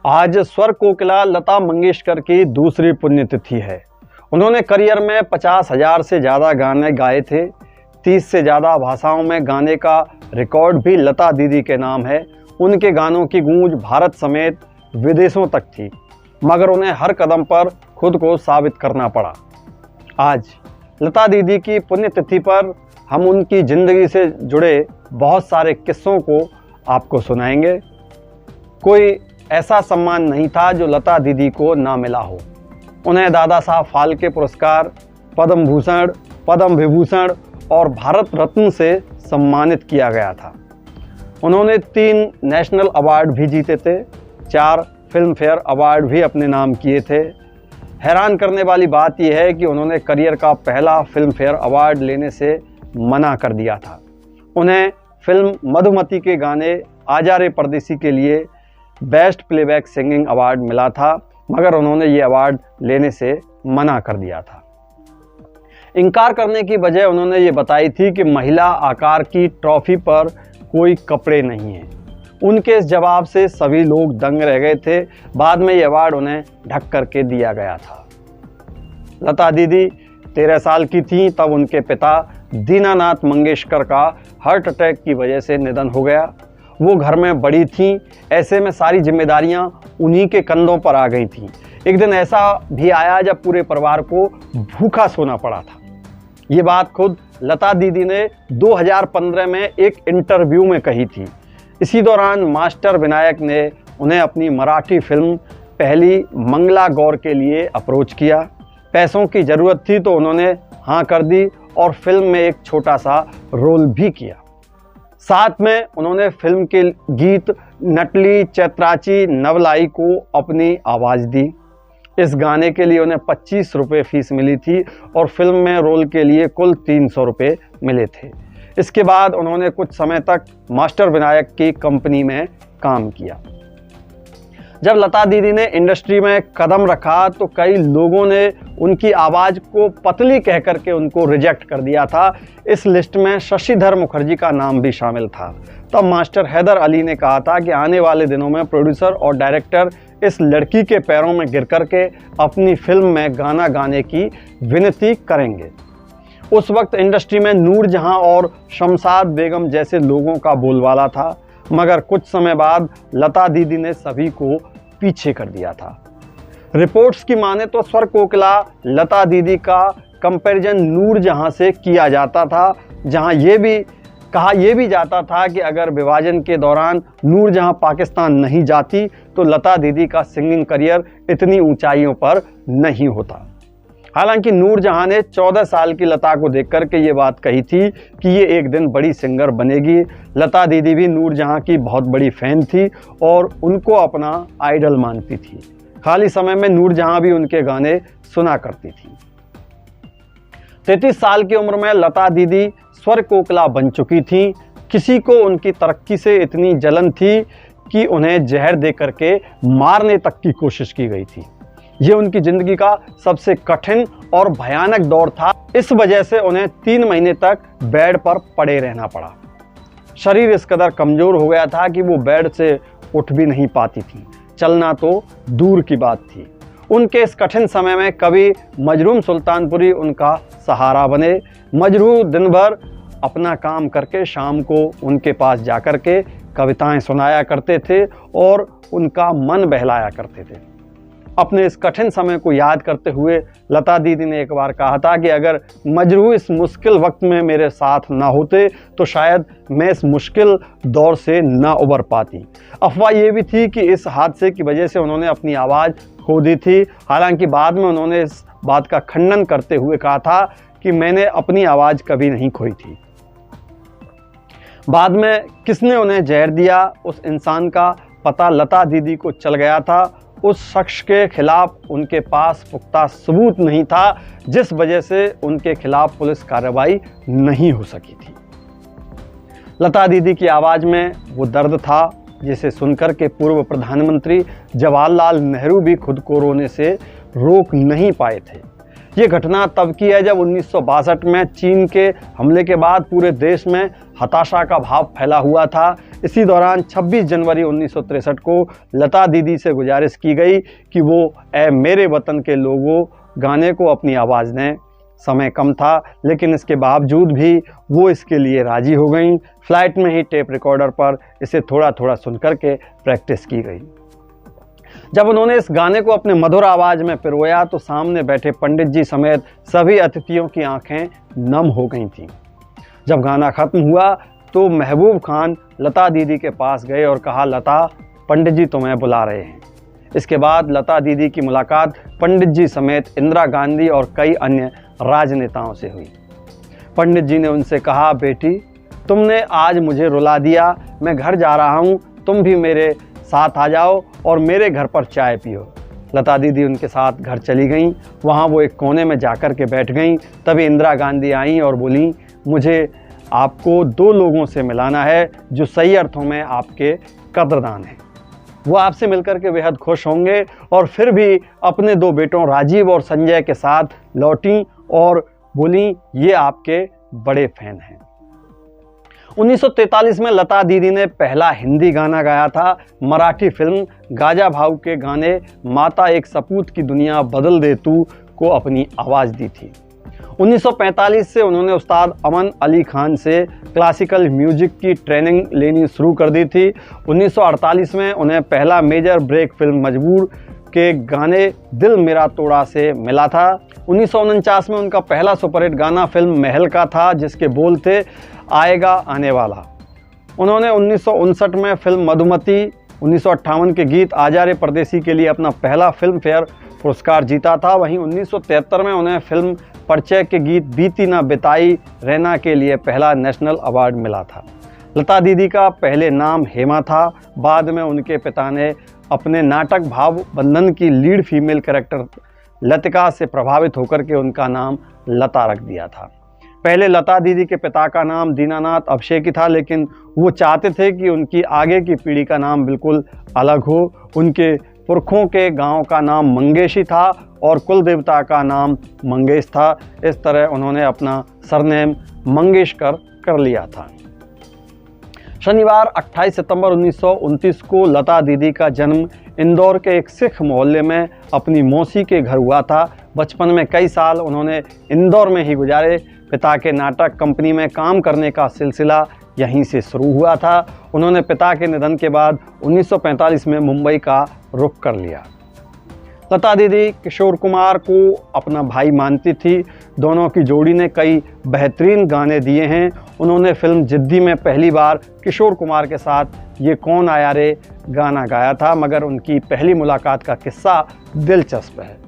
आज स्वर कोकिला लता मंगेशकर की दूसरी पुण्यतिथि है। उन्होंने करियर में 50,000 से ज़्यादा गाने गाए थे। 30 से ज़्यादा भाषाओं में गाने का रिकॉर्ड भी लता दीदी के नाम है। उनके गानों की गूंज भारत समेत विदेशों तक थी, मगर उन्हें हर कदम पर खुद को साबित करना पड़ा। आज लता दीदी की पुण्यतिथि पर हम उनकी ज़िंदगी से जुड़े बहुत सारे किस्सों को आपको सुनाएंगे। कोई ऐसा सम्मान नहीं था जो लता दीदी को ना मिला हो। उन्हें दादा साहब फाल्के पुरस्कार, पद्म भूषण, पद्म विभूषण और भारत रत्न से सम्मानित किया गया था। उन्होंने 3 नेशनल अवार्ड भी जीते थे, 4 फिल्म फेयर अवार्ड भी अपने नाम किए थे। हैरान करने वाली बात यह है कि उन्होंने करियर का पहला फिल्म फेयर अवार्ड लेने से मना कर दिया था। उन्हें फिल्म मधुमती के गाने आजा रे परदेसी के लिए बेस्ट प्लेबैक सिंगिंग अवार्ड मिला था, मगर उन्होंने ये अवार्ड लेने से मना कर दिया था। इनकार करने की वजह उन्होंने ये बताई थी कि महिला आकार की ट्रॉफी पर कोई कपड़े नहीं हैं। उनके इस जवाब से सभी लोग दंग रह गए थे। बाद में ये अवार्ड उन्हें ढक करके दिया गया था। लता दीदी 13 साल की थीं तब उनके पिता दीनानाथ मंगेशकर का हार्ट अटैक की वजह से निधन हो गया। वो घर में बड़ी थीं, ऐसे में सारी जिम्मेदारियां उन्हीं के कंधों पर आ गई थीं। एक दिन ऐसा भी आया जब पूरे परिवार को भूखा सोना पड़ा था। ये बात खुद लता दीदी ने 2015 में एक इंटरव्यू में कही थी। इसी दौरान मास्टर विनायक ने उन्हें अपनी मराठी फिल्म पहली मंगला गौर के लिए अप्रोच किया। पैसों की ज़रूरत थी तो उन्होंने हाँ कर दी और फिल्म में एक छोटा सा रोल भी किया। साथ में उन्होंने फिल्म के गीत नटली चैत्राची नवलाई को अपनी आवाज़ दी। इस गाने के लिए उन्हें 25 रुपये फीस मिली थी और फिल्म में रोल के लिए कुल 300 रुपये मिले थे। इसके बाद उन्होंने कुछ समय तक मास्टर विनायक की कंपनी में काम किया। जब लता दीदी ने इंडस्ट्री में कदम रखा तो कई लोगों ने उनकी आवाज़ को पतली कह करके उनको रिजेक्ट कर दिया था। इस लिस्ट में शशिधर मुखर्जी का नाम भी शामिल था। तब मास्टर हैदर अली ने कहा था कि आने वाले दिनों में प्रोड्यूसर और डायरेक्टर इस लड़की के पैरों में गिर करके अपनी फिल्म में गाना गाने की विनती करेंगे। उस वक्त इंडस्ट्री में नूरजहां और शमशाद बेगम जैसे लोगों का बोलबाला था, मगर कुछ समय बाद लता दीदी ने सभी को पीछे कर दिया था। रिपोर्ट्स की माने तो स्वर कोकिला लता दीदी का कंपैरिजन नूरजहां से किया जाता था, जहां ये भी जाता था कि अगर विभाजन के दौरान नूरजहां पाकिस्तान नहीं जाती तो लता दीदी का सिंगिंग करियर इतनी ऊंचाइयों पर नहीं होता। हालांकि नूरजहां ने 14 साल की लता को देख कर के ये बात कही थी कि ये एक दिन बड़ी सिंगर बनेगी। लता दीदी भी नूरजहां की बहुत बड़ी फ़ैन थी और उनको अपना आइडल मानती थी। खाली समय में नूरजहां भी उनके गाने सुना करती थी। 33 साल की उम्र में लता दीदी स्वर कोकिला बन चुकी थी। किसी को उनकी तरक्की से इतनी जलन थी कि उन्हें जहर दे करके मारने तक की कोशिश की गई थी। ये उनकी ज़िंदगी का सबसे कठिन और भयानक दौर था। इस वजह से उन्हें 3 महीने तक बेड पर पड़े रहना पड़ा। शरीर इस कदर कमज़ोर हो गया था कि वो बेड से उठ भी नहीं पाती थी, चलना तो दूर की बात थी। उनके इस कठिन समय में कवि मजरूम सुल्तानपुरी उनका सहारा बने। मजरूम दिन भर अपना काम करके शाम को उनके पास जाकर के कविताएं सुनाया करते थे और उनका मन बहलाया करते थे। अपने इस कठिन समय को याद करते हुए लता दीदी ने एक बार कहा था कि अगर मजरू इस मुश्किल वक्त में मेरे साथ ना होते तो शायद मैं इस मुश्किल दौर से ना उबर पाती। अफवाह ये भी थी कि इस हादसे की वजह से उन्होंने अपनी आवाज़ खो दी थी। हालांकि बाद में उन्होंने इस बात का खंडन करते हुए कहा था कि मैंने अपनी आवाज़ कभी नहीं खोई थी। बाद में किसने उन्हें जहर दिया, उस इंसान का पता लता दीदी को चल गया था। उस शख्स के खिलाफ उनके पास पुख्ता सबूत नहीं था, जिस वजह से उनके खिलाफ पुलिस कार्रवाई नहीं हो सकी थी। लता दीदी की आवाज़ में वो दर्द था जिसे सुनकर के पूर्व प्रधानमंत्री जवाहरलाल नेहरू भी खुद को रोने से रोक नहीं पाए थे। ये घटना तब की है जब 1962 में चीन के हमले के बाद पूरे देश में हताशा का भाव फैला हुआ था। इसी दौरान 26 जनवरी 1963 को लता दीदी से गुजारिश की गई कि वो ऐ मेरे वतन के लोगों गाने को अपनी आवाज़ दें। समय कम था, लेकिन इसके बावजूद भी वो इसके लिए राजी हो गईं। फ्लाइट में ही टेप रिकॉर्डर पर इसे थोड़ा थोड़ा सुन करके प्रैक्टिस की गई। जब उन्होंने इस गाने को अपने मधुर आवाज़ में पिरोया तो सामने बैठे पंडित जी समेत सभी अतिथियों की आंखें नम हो गई थीं। जब गाना खत्म हुआ तो महबूब खान लता दीदी के पास गए और कहा, लता, पंडित जी तुम्हें बुला रहे हैं। इसके बाद लता दीदी की मुलाकात पंडित जी समेत इंदिरा गांधी और कई अन्य राजनेताओं से हुई। पंडित जी ने उनसे कहा, बेटी, तुमने आज मुझे रुला दिया, मैं घर जा रहा हूँ, तुम भी मेरे साथ आ जाओ और मेरे घर पर चाय पियो। लता दीदी उनके साथ घर चली गईं। वहाँ वो एक कोने में जाकर के बैठ गईं। तभी इंदिरा गांधी आईं और बोलीं, मुझे आपको दो लोगों से मिलाना है जो सही अर्थों में आपके कदरदान हैं। वो आपसे मिलकर के बेहद खुश होंगे। और फिर भी अपने दो बेटों राजीव और संजय के साथ लौटीं और बोलीं, ये आपके बड़े फैन हैं। 1943 में लता दीदी ने पहला हिंदी गाना गाया था। मराठी फिल्म गाजा भाऊ के गाने माता एक सपूत की दुनिया बदल दे तू को अपनी आवाज़ दी थी। 1945 से उन्होंने उस्ताद अमन अली खान से क्लासिकल म्यूजिक की ट्रेनिंग लेनी शुरू कर दी थी। 1948 में उन्हें पहला मेजर ब्रेक फिल्म मजबूर के गाने दिल मेरा तोड़ा से मिला था। 1949 में उनका पहला सुपरहिट गाना फिल्म महल का था, जिसके बोल थे, आएगा आने वाला। उन्होंने 1959 में फिल्म मधुमती, 1958 के गीत आजा रे परदेसी के लिए अपना पहला फिल्म फेयर पुरस्कार जीता था। वहीं 1973 में उन्हें फिल्म परिचय के गीत बीती ना बिताई रहना के लिए पहला नेशनल अवार्ड मिला था। लता दीदी का पहले नाम हेमा था। बाद में उनके पिता ने अपने नाटक भाव बंधन की लीड फीमेल कैरेक्टर लतिका से प्रभावित होकर के उनका नाम लता रख दिया था। पहले लता दीदी के पिता का नाम दीनानाथ अभिषेकी था, लेकिन वो चाहते थे कि उनकी आगे की पीढ़ी का नाम बिल्कुल अलग हो। उनके पुरखों के गांव का नाम मंगेशी था और कुल देवता का नाम मंगेश था। इस तरह उन्होंने अपना सरनेम मंगेशकर कर लिया था। शनिवार 28 सितंबर 1929 को लता दीदी का जन्म इंदौर के एक सिख मोहल्ले में अपनी मौसी के घर हुआ था। बचपन में कई साल उन्होंने इंदौर में ही गुजारे। पिता के नाटक कंपनी में काम करने का सिलसिला यहीं से शुरू हुआ था। उन्होंने पिता के निधन के बाद 1945 में मुंबई का रुख कर लिया। लता दीदी किशोर कुमार को अपना भाई मानती थी। दोनों की जोड़ी ने कई बेहतरीन गाने दिए हैं। उन्होंने फिल्म जिद्दी में पहली बार किशोर कुमार के साथ ये कौन आया रे गाना गाया था, मगर उनकी पहली मुलाकात का किस्सा दिलचस्प है।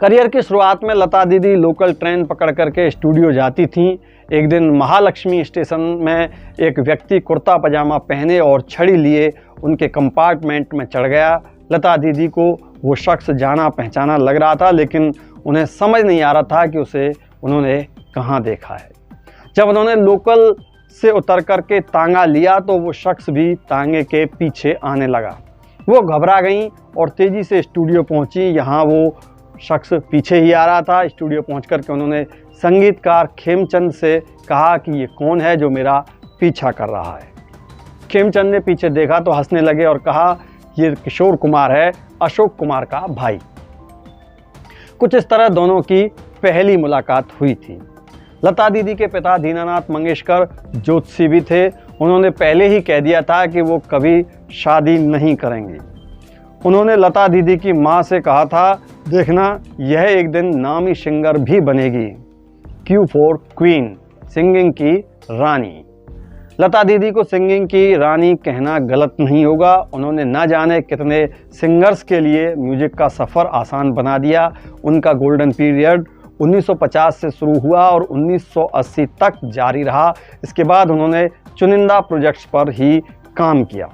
करियर की शुरुआत में लता दीदी लोकल ट्रेन पकड़ करके स्टूडियो जाती थीं। एक दिन महालक्ष्मी स्टेशन में एक व्यक्ति कुर्ता पजामा पहने और छड़ी लिए उनके कंपार्टमेंट में चढ़ गया। लता दीदी को वो शख्स जाना पहचाना लग रहा था, लेकिन उन्हें समझ नहीं आ रहा था कि उसे उन्होंने कहाँ देखा है। जब उन्होंने लोकल से उतर करके तांगा लिया तो वो शख्स भी तांगे के पीछे आने लगा। वो घबरा गईं और तेज़ी से स्टूडियो पहुंची। यहाँ वो शख्स पीछे ही आ रहा था। स्टूडियो पहुंच करके उन्होंने संगीतकार खेमचंद से कहा कि ये कौन है जो मेरा पीछा कर रहा है। खेमचंद ने पीछे देखा तो हंसने लगे और कहा, ये किशोर कुमार है, अशोक कुमार का भाई। कुछ इस तरह दोनों की पहली मुलाकात हुई थी। लता दीदी के पिता दीनानाथ मंगेशकर ज्योतिषी भी थे। उन्होंने पहले ही कह दिया था कि वो कभी शादी नहीं करेंगे। उन्होंने लता दीदी की माँ से कहा था, देखना यह एक दिन नामी सिंगर भी बनेगी। क्यू फॉर क्वीन, सिंगिंग की रानी। लता दीदी को सिंगिंग की रानी कहना गलत नहीं होगा। उन्होंने न जाने कितने सिंगर्स के लिए म्यूजिक का सफ़र आसान बना दिया। उनका गोल्डन पीरियड 1950 से शुरू हुआ और 1980 तक जारी रहा। इसके बाद उन्होंने चुनिंदा प्रोजेक्ट्स पर ही काम किया।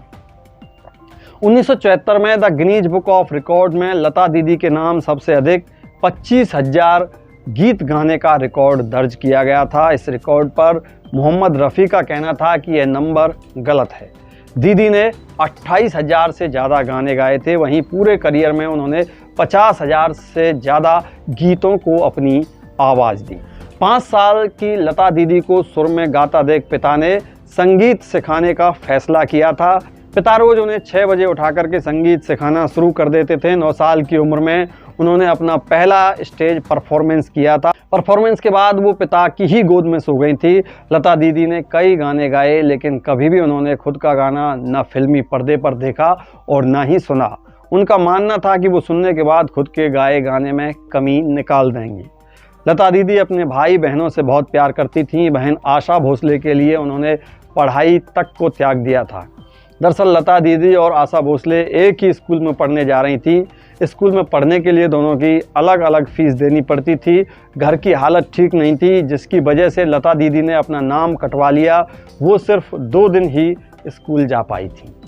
1974 में the Guinness book of record में लता दीदी के नाम सबसे अधिक 25,000 गीत गाने का रिकॉर्ड दर्ज किया गया था। इस रिकॉर्ड पर मोहम्मद रफ़ी का कहना था कि यह नंबर गलत है। दीदी ने 28,000 से ज़्यादा गाने गाए थे। वहीं पूरे करियर में उन्होंने 50,000 से ज़्यादा गीतों को अपनी आवाज़ दी। 5 साल की लता दीदी को सुर में गाता देख पिता ने संगीत सिखाने का फैसला किया था। पिता रोज उन्हें 6 बजे उठा करके संगीत सिखाना शुरू कर देते थे। 9 साल की उम्र में उन्होंने अपना पहला स्टेज परफॉर्मेंस किया था। परफॉर्मेंस के बाद वो पिता की ही गोद में सो गई थी। लता दीदी ने कई गाने गाए, लेकिन कभी भी उन्होंने खुद का गाना न फिल्मी पर्दे पर देखा और न ही सुना। उनका मानना था कि वो सुनने के बाद खुद के गाए गाने में कमी निकाल देंगी। लता दीदी अपने भाई बहनों से बहुत प्यार करती थीं। बहन आशा भोसले के लिए उन्होंने पढ़ाई तक को त्याग दिया था। दरअसल लता दीदी और आशा भोसले एक ही स्कूल में पढ़ने जा रही थी। स्कूल में पढ़ने के लिए दोनों की अलग अलग फीस देनी पड़ती थी। घर की हालत ठीक नहीं थी, जिसकी वजह से लता दीदी ने अपना नाम कटवा लिया। वो सिर्फ 2 दिन ही स्कूल जा पाई थी।